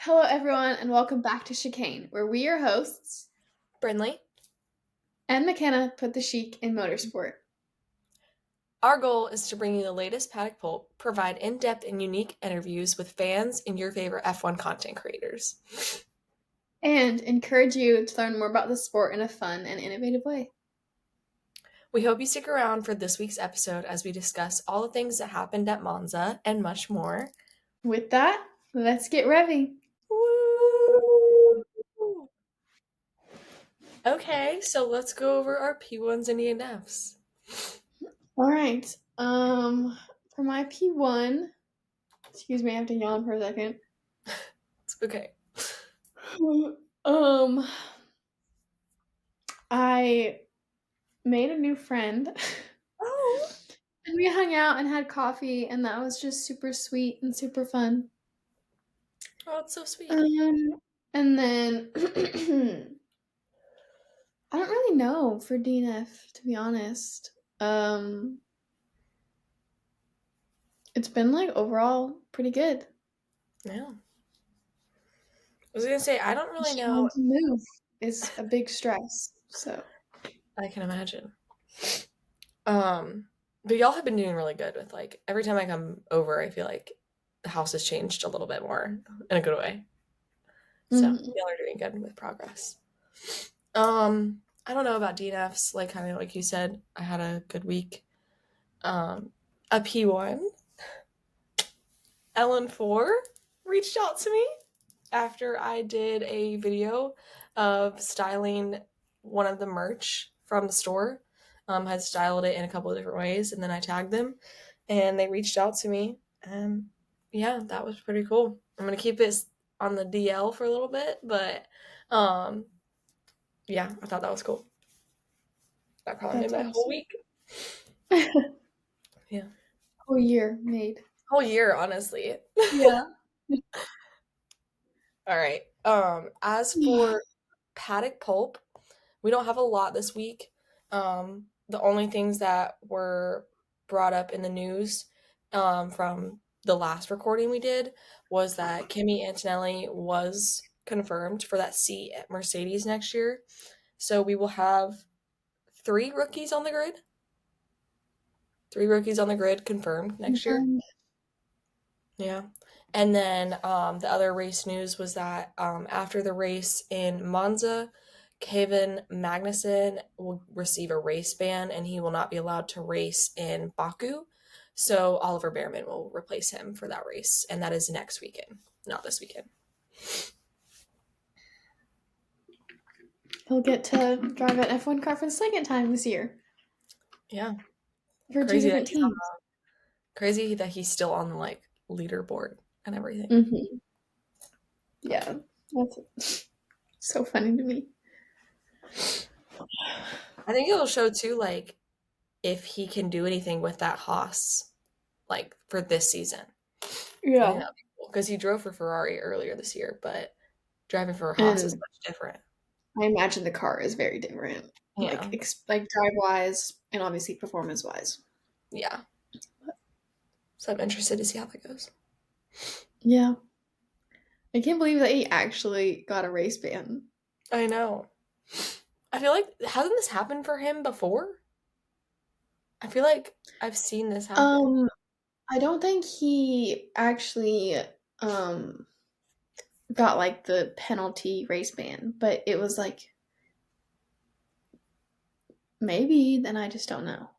Hello, everyone, and welcome back to Chicane, where we, your hosts, Brinley. and McKenna, put the chic in motorsport. Our goal is to bring you the latest paddock pulp, provide in-depth and unique interviews with fans and your favorite F1 content creators. And encourage you to learn more about the sport in a fun and innovative way. We hope you stick around for this week's episode as we discuss all the things that happened at Monza and much more. With that, let's get revving. Woo! Okay, so let's go over our P1s and ENFs. All right. For my P1, excuse me, I have to yawn for a second. It's okay. I made a new friend. Oh, And we hung out and had coffee, and that was just super sweet and super fun. it's so sweet. And then I don't really know for DNF, to be honest. It's been like overall pretty good. Yeah. I was gonna say, I don't really know. Trying to move is a big stress, so. I can imagine. But y'all have been doing really good with like every time I come over, I feel like the house has changed a little bit more in a good way. So y'all are doing good with progress. I don't know about DNFs, like kind of like you said, I had a good week. A P1, Ellen4 reached out to me after I did a video of styling one of the merch from the store. Had styled it in a couple of different ways, and then I tagged them, and they reached out to me, and yeah, that was pretty cool. I'm gonna keep it on the DL for a little bit, but yeah, I thought that was cool. That probably made That's my whole awesome. week. Yeah, Whole year made. whole year, honestly. Yeah. All right. As for paddock pulp, we don't have a lot this week. The only things that were brought up in the news from the last recording we did was that Kimi Antonelli was confirmed for that seat at Mercedes next year. So we will have 3 rookies on the grid. 3 rookies on the grid confirmed next year. Yeah. And then the other race news was that after the race in Monza, Kevin Magnussen will receive a race ban and he will not be allowed to race in Baku. So Oliver Behrman will replace him for that race. And that is next weekend, not this weekend. He'll get to drive an F1 car for the second time this year. Yeah. For two Crazy that different teams. he's still on the like leaderboard and everything. Mm-hmm. Yeah. That's so funny to me. I think it'll show too, like, if he can do anything with that Haas, like, for this season. I think that would be cool because he drove for Ferrari earlier this year, but driving for Haas is And much different. I imagine the car is very different, Yeah. like drive wise and obviously performance wise. Yeah. So I'm interested to see how that goes. Yeah, I can't believe that he actually got a race ban. I know. I feel like hasn't this happened for him before? I feel like I've seen this happen. I don't think he actually got like the penalty race ban, but it was like maybe then I just don't know.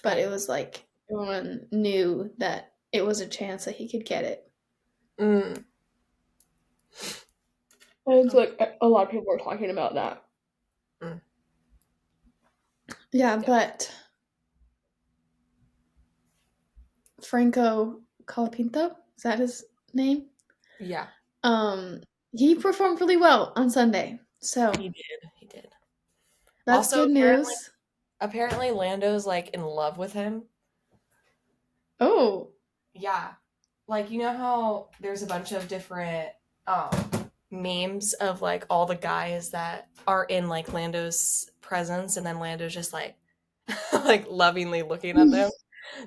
But it was like everyone knew that it was a chance that he could get it. Mm. And it's like a lot of people were talking about that. Mm. Yeah, but Franco Colapinto, is that his name? Yeah. He performed really well on Sunday. So He did. He did. that's Also, good news. apparently Lando's like in love with him. Oh. Yeah. Like, you know how there's a bunch of different memes of like all the guys that are in like Lando's presence and then Lando's just like like lovingly looking at them.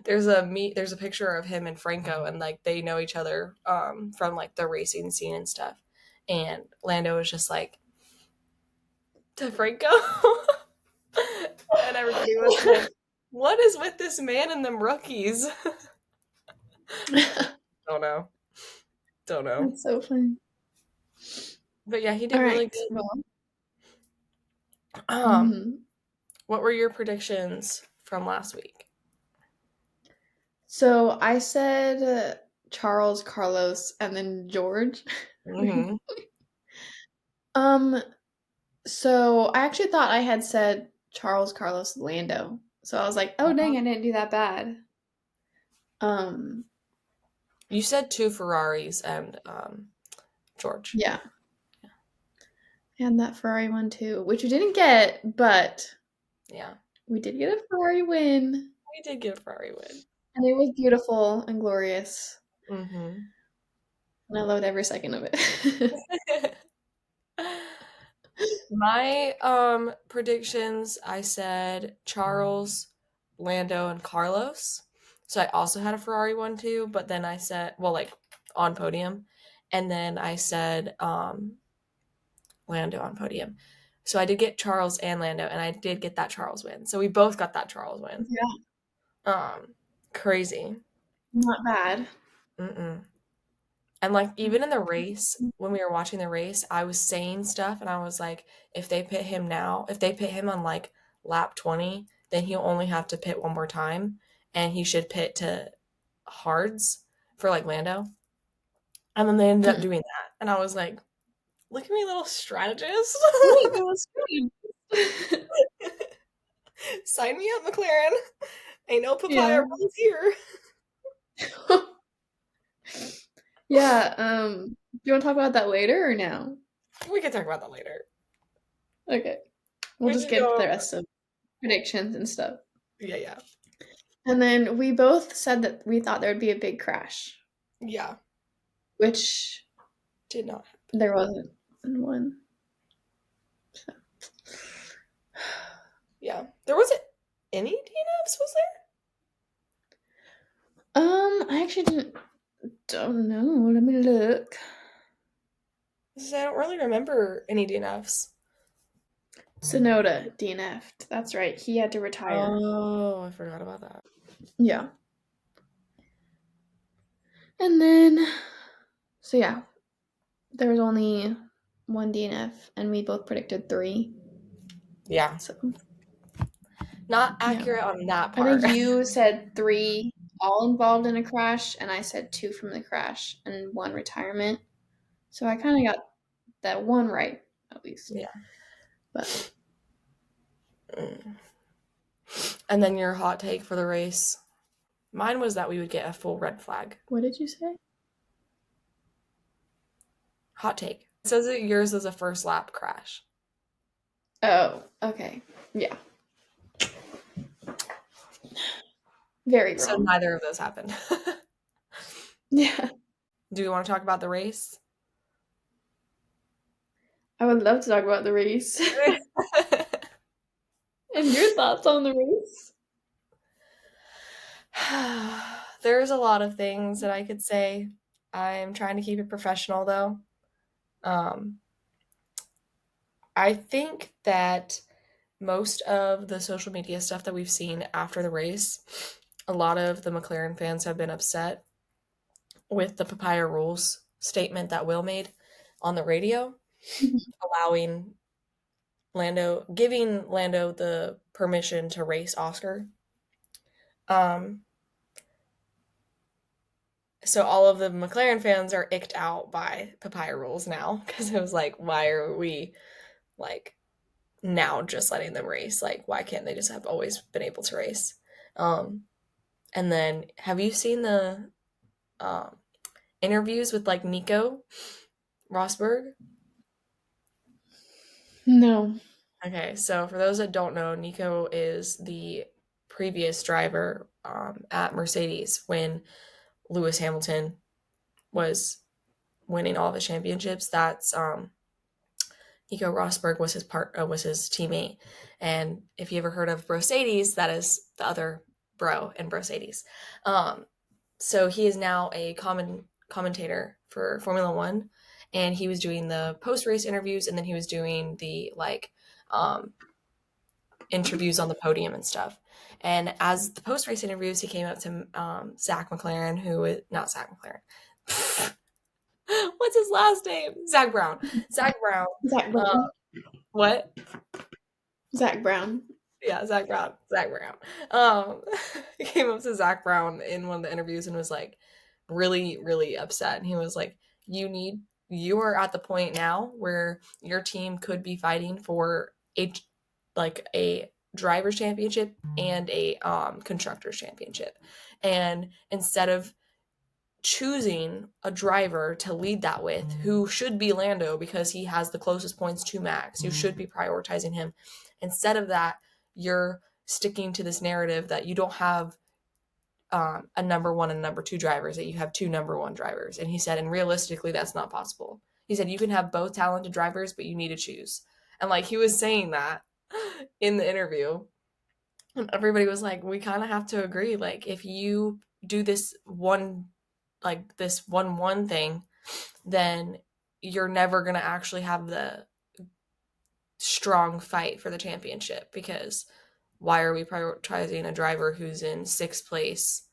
There's a picture of him and Franco and like they know each other from like the racing scene and stuff. And Lando was just like, to Franco. And everybody was like, what is with this man and them rookies? Don't know. Don't know. That's so funny. But yeah, he All did really right. good. Well, Um, mhm. what were your predictions from last week? So I said Charles, Carlos, and then George. Hmm. um, so I actually thought I had said Charles, Carlos, Lando. So I was like, oh dang, I didn't do that bad. Um, You said two Ferraris and George. yeah, and that Ferrari one too, which we didn't get, but Yeah, we did get a Ferrari win, we did get a Ferrari win. and it was beautiful and glorious, Hmm. and I loved every second of it. My predictions, I said Charles, Lando, and Carlos. So I also had a Ferrari one too, but then I said, well, like on podium. And then I said Lando on podium. So I did get Charles and Lando, and I did get that Charles win. So we both got that Charles win. Yeah, Crazy. not bad. Mm-mm. And like even in the race, when we were watching the race, I was saying stuff and I was like, if they pit him now, if they pit him on like lap 20, then he'll only have to pit one more time and he should pit to hards for like Lando. And then they ended up Mm. doing that. And I was like, look at me, little strategist. Wait, that was good. Sign me up, McLaren. Ain't no papaya Yeah. rules here. Yeah, do you wanna talk about that later or now? We can talk about that later. Okay. We'll We just can get to go the over. rest of predictions and stuff. Yeah, yeah. And then we both said that we thought there would be a big crash, Yeah. which Did not. there wasn't one. So. Yeah. There wasn't any DNFs, was there? I actually don't know. Let me look. I don't really remember any DNFs. Sonoda DNF'd. That's right. He had to retire. Oh, I forgot about that. Yeah. And then, so yeah, there was only one DNF, and we both predicted three. Yeah. So Not yeah. accurate on that I part. think you said three all involved in a crash, and I said two from the crash and one retirement. So I kind of got that one right, at least. Yeah. But Mm. And then your hot take for the race. Mine was that we would get a full red flag. what did you say? Hot take. It says that yours was a first lap crash. Oh, okay. Yeah. Very So wrong. neither of those happened. Yeah. Do we want to talk about the race? I would love to talk about the race. And your thoughts on the race? There's a lot of things that I could say. I'm trying to keep it professional though. Um, I think that most of the social media stuff that we've seen after the race, a lot of the McLaren fans have been upset with the Papaya rules statement that Will made on the radio, allowing giving Lando the permission to race Oscar. Um, so all of the McLaren fans are icked out by Papaya rules now because it was like, why are we like now just letting them race? Like, why can't they just have always been able to race? Um, and then, have you seen the um, interviews with like Nico Rosberg? No. Okay, so for those that don't know, Nico is the previous driver at Mercedes when Lewis Hamilton was winning all the championships. That's Nico Rosberg was his teammate, and if you ever heard of Mercedes, that is the other bro in Mercedes. So he is now a commentator for Formula One, and he was doing the post race interviews, and then he was doing the um, interviews on the podium and stuff. And as the post race interviews, he came up to Zach McLaren, who is not Zach McLaren. What's his last name? Zach Brown. Zach Brown. Zach Uh, Brown. what? Zach Brown. Yeah, Zach Brown. Zach Brown. Um, he came up to Zach Brown in one of the interviews and was like really, really upset. And he was like, you are at the point now where your team could be fighting for a driver's championship and a constructor's championship. And instead of choosing a driver to lead that with, who should be Lando because he has the closest points to Max, you should be prioritizing him. Instead of that, you're sticking to this narrative that you don't have a number one and number two drivers, that you have two number one drivers. And he said, and realistically, that's not possible. He said, you can have both talented drivers, but you need to choose. And like he was saying that in the interview. And everybody was like, we kind of have to agree. Like, if you do this one thing, then you're never going to actually have the strong fight for the championship, because why are we prioritizing a driver who's in sixth place,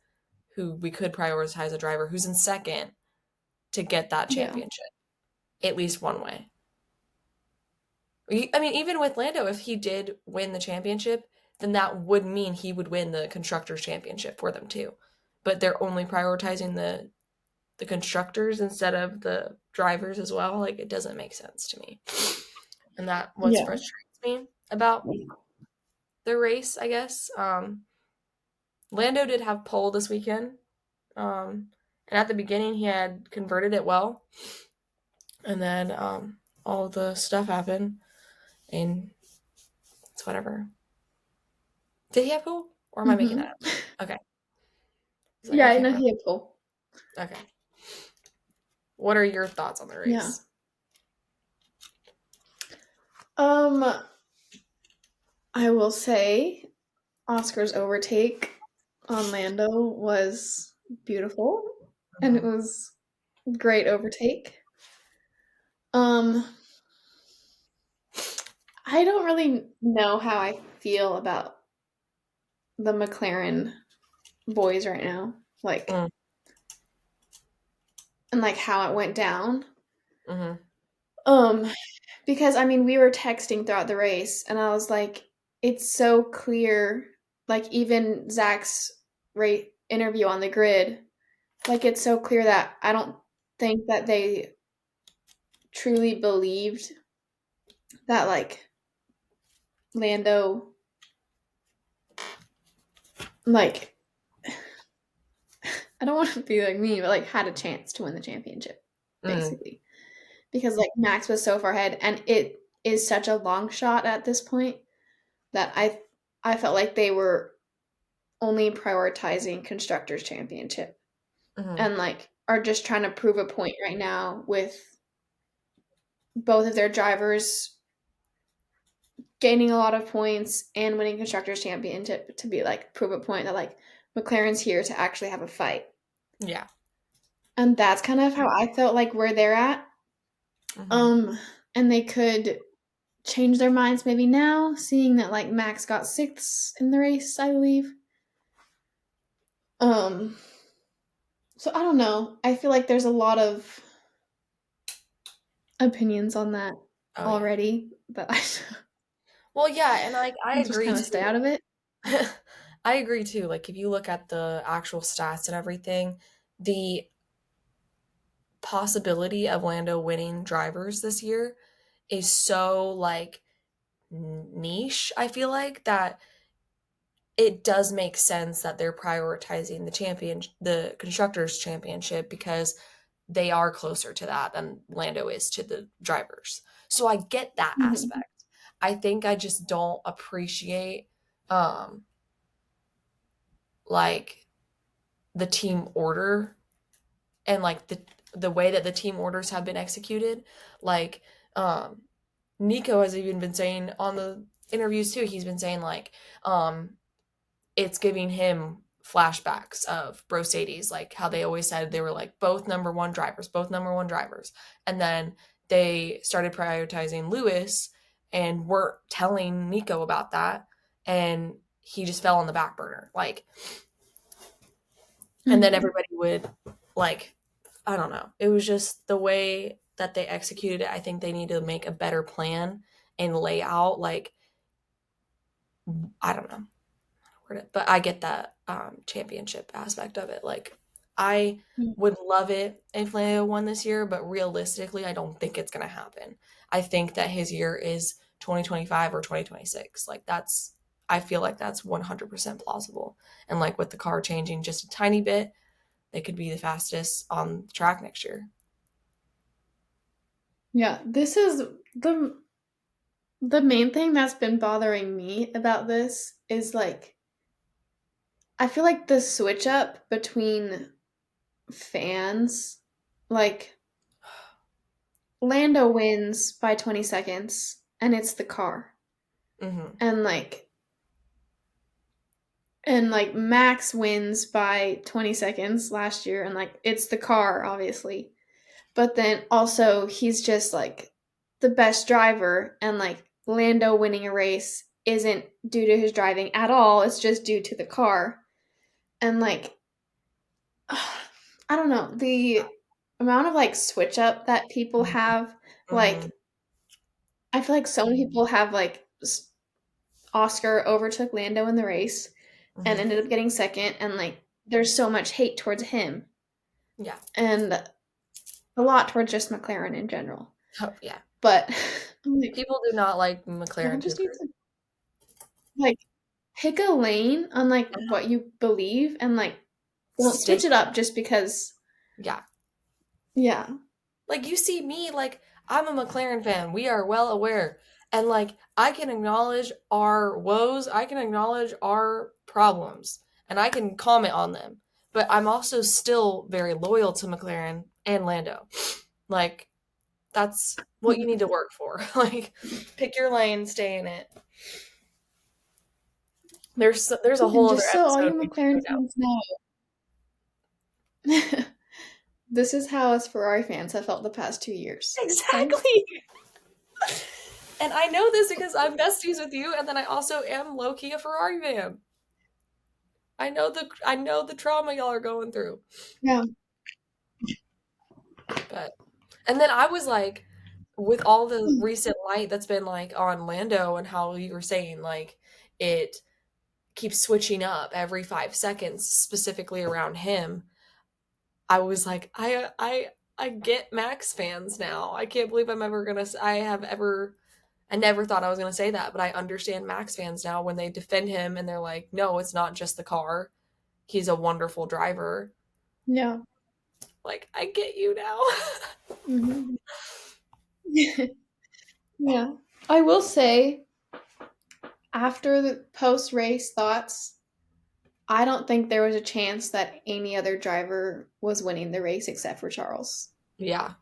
who we could prioritize a driver who's in second to get that Yeah. championship at least one way? I mean, even with Lando, if he did win the championship, then that would mean he would win the constructors championship for them too. But they're only prioritizing the constructors instead of the drivers as well. Like, it doesn't make sense to me. And that what Yeah. frustrates me about the race, I guess. Lando did have pole this weekend. And at the beginning he had converted it well. And then all the stuff happened, and it's whatever. Did he have pole? Or am I making that Mm-hmm. up? Okay. He's like, I Yeah, I can't know remember. he had pull. Okay. What are your thoughts on the Yeah. race? Um, I will say Oscar's overtake on Lando was beautiful, and it Mhm. was great overtake. Um, I don't really know how I feel about the McLaren boys right now, like, Mm, and like how it went down. mhm, Um, because I mean, we were texting throughout the race, and I was like, it's so clear. Like even Zach's rate interview on the grid, like it's so clear that I don't think that they truly believed that like Lando, like I don't want to be like mean, but like had a chance to win the championship, mm, basically. Because like Max was so far ahead, and it is such a long shot at this point that I felt like they were only prioritizing constructors championship, mhm, and like are just trying to prove a point right now with both of their drivers gaining a lot of points and winning constructors championship, to be like prove a point that like McLaren's here to actually have a fight. yeah, And that's kind of how I felt like where they're at. mhm, Um and they could change their minds maybe now, seeing that like Max got sixth in the race, I believe. Um so I don't know. I feel like there's a lot of opinions on that oh yeah. already, but Well, yeah, and like I I'll just agree kind of stay too. out of it. I agree too. Like, if you look at the actual stats and everything, the possibility of Lando winning drivers this year is so like niche, I feel like, that it does make sense that they're prioritizing the constructors championship, because they are closer to that than Lando is to the drivers. So I get that Mhm. aspect. I think I just don't appreciate um like the team order, and like the way that the team orders have been executed. Like um Nico has even been saying on the interviews too, he's been saying like um it's giving him flashbacks of Mercedes, like how they always said they were like both number one drivers, both number one drivers. And then they started prioritizing Lewis and weren't telling Nico about that. And he just fell on the back burner. Like, and then Mhm. everybody would, like, I don't know. It was just the way that they executed it. I think they need to make a better plan and lay out, like, I don't know, but I get that championship aspect of it. Like, I Mm. would love it if Leo won this year, but realistically, I don't think it's going to happen. I think that his year is 2025 or 2026. Like, I feel like that's 100% plausible. And like with the car changing just a tiny bit, they could be the fastest on the track next year. Yeah, this is the main thing that's been bothering me about this is like I feel like the switch up between fans, like Lando wins by 20 seconds and it's the car. Hmm. And like Max wins by 20 seconds last year and like it's the car obviously. But then also he's just like the best driver and like Lando winning a race isn't due to his driving at all. It's just due to the car. And like I don't know, the amount of like switch up that people have, Hmm. like I feel like so many people have like Oscar overtook Lando in the race and Hmm. ended up getting second and like there's so much hate towards him Yeah. and a lot towards just McLaren in general. Oh, yeah. But I'm like, People do not like y'all McLaren to just need improve. to like pick a lane on like what you believe and like don't Stick. switch it up just because Yeah. yeah. Like you see me, like I'm a McLaren fan. We are well aware. And like I can acknowledge our woes, I can acknowledge our problems, and I can comment on them. But I'm also still very loyal to McLaren and Lando. Like that's what you need to work for. Like pick your lane, stay in it. There's a And whole other just so all episode you we could McLaren go down. fans know, this is how us Ferrari fans have felt the past 2 years. Okay? Exactly. And I know this because I'm besties with you, and then I also am low key a Ferrari fan. I know the trauma y'all are going through. Yeah. But and then I was like, with all the recent light that's been like on Lando and how you were saying like it keeps switching up every 5 seconds, specifically around him. I was like, I get Max fans now. I can't believe I'm ever gonna. I never thought I was gonna say that, but I understand Max fans now when they defend him and they're like, no, it's not just the car. He's a wonderful driver. Yeah. Like, I get you now. Mhm. Yeah. I will say, after the post race thoughts, I don't think there was a chance that any other driver was winning the race except for Charles. Yeah,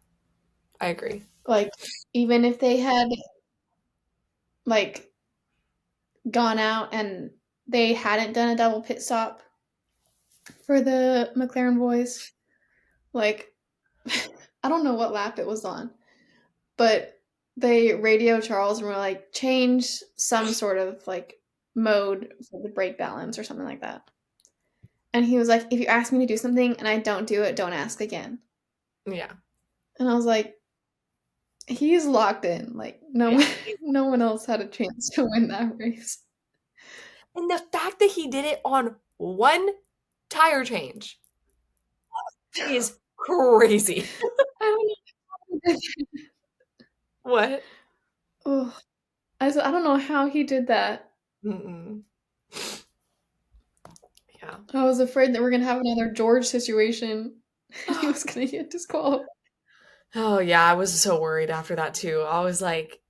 I agree. Like, even if they had like gone out and they hadn't done a double pit stop for the McLaren boys, like I don't know what lap it was on, but they radio Charles and were like, change some sort of like mode for the brake balance or something like that. And he was like, if you ask me to do something and I don't do it, don't ask again. Yeah. And I was like, he's locked in. Like no Yeah. one, no one else had a chance to win that race. And the fact that he did it on one tire change is crazy. I don't know. What? Oh, I don't know how he did that. Mm-mm. Yeah. I was afraid that we're gonna have another George situation. And he was gonna get disqualified. Oh, yeah, I was so worried after that too. I was like,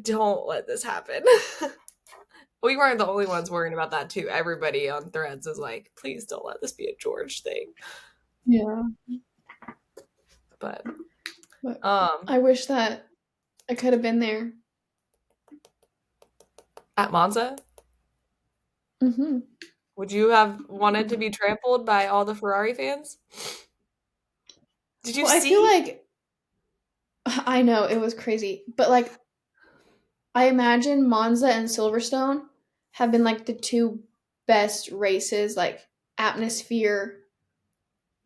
don't let this happen. We weren't the only ones worrying about that too. Everybody on threads is like, please don't let this be a George thing. Yeah, But but um I wish that I could have been there. at Monza, Hmm. Would you have wanted to be trampled by all the Ferrari fans? Did you Well, I feel see? like I know it was crazy, but like I imagine Monza and Silverstone have been like the two best races, like atmosphere,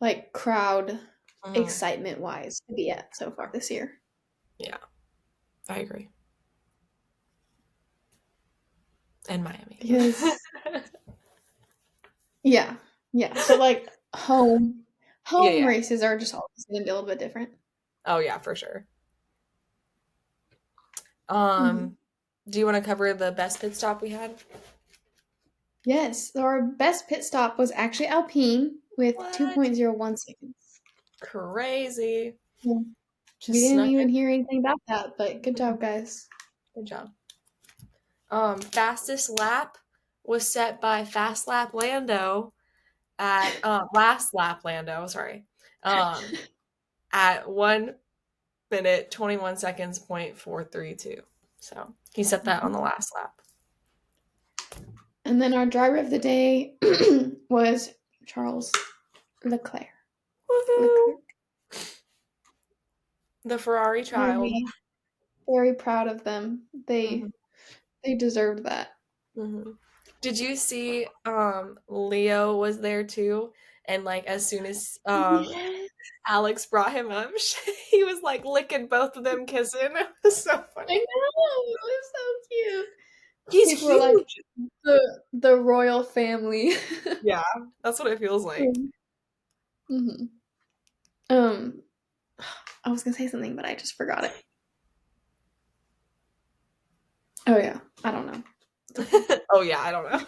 like crowd Mhm. excitement wise to be at so far this year. Yeah, I agree. And Miami. Because yeah, yeah, but like Yeah, home yeah. races are just always going to be a little bit different. Oh, yeah, for sure. Hmm. Um, do you want to cover the best pit stop we had? Yes, so our best pit stop was actually Alpine with What? 2.01 seconds. Crazy. Yeah. We Just didn't snuck even hear anything about that, but good in. job, guys. Good job. Fastest lap was set by Fast Lap Lando at Last Lap Lando, sorry. Um, at 1 minute 21 seconds point 432. So he set that on the last lap. And then our driver of the day was Charles Leclerc. Woohoo! Leclerc. The Ferrari child. Very, very proud of them. Hmm. They deserved that. Hmm. Did you see Leo was there too? And like as soon as Yes, Alex brought him up, he was like licking both of them, kissing. It was so I funny. know. It was so cute. He's People were like huge. the royal family. Yeah, that's what it feels like. Hmm. Um, I was gonna say something, but I just forgot it. Oh yeah, I don't know. It's okay. Oh yeah, I don't know.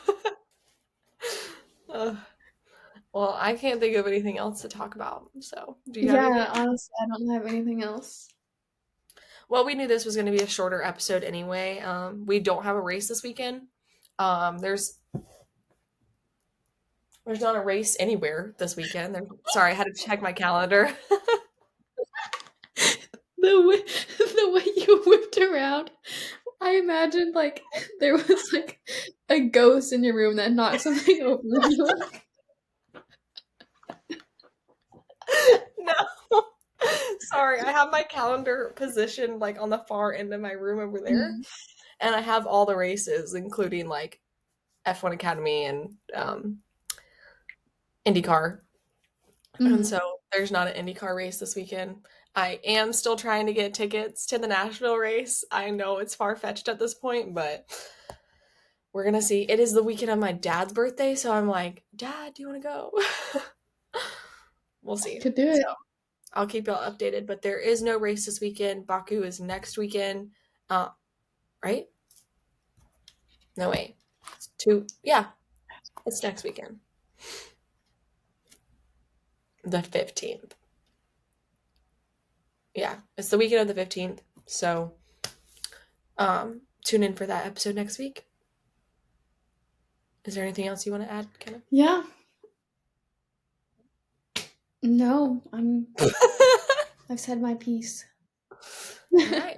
Ugh. Well, I can't think of anything else to talk about. So, do you have anything? Yeah, honestly, I don't have anything else. Well, we knew this was going to be a shorter episode anyway. We don't have a race this weekend. There's not a race anywhere this weekend. Sorry, I had to check my calendar. The way the way you whipped around, I imagined like there was like a ghost in your room that knocked something over. And you're like, No. Sorry, I have my calendar positioned like on the far end of my room over there, mm, and I have all the races, including like F1 Academy and IndyCar. And mm. so there's not an IndyCar race this weekend. I am still trying to get tickets to the Nashville race. I know it's far fetched at this point, but we're gonna see. It is the weekend of my dad's birthday, so I'm like, Dad, do you want to go? We'll see. Could do So it. I'll keep y'all updated. But there is no race this weekend. Baku is next weekend. Uh, right? No wait. It's two. Yeah, it's next weekend, the 15th. Yeah, it's the weekend of the 15th. So tune in for that episode next week. Is there anything else you want to add, Kenna? Yeah. No, All I've said my piece. right.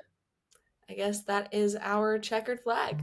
I guess that is our checkered flag.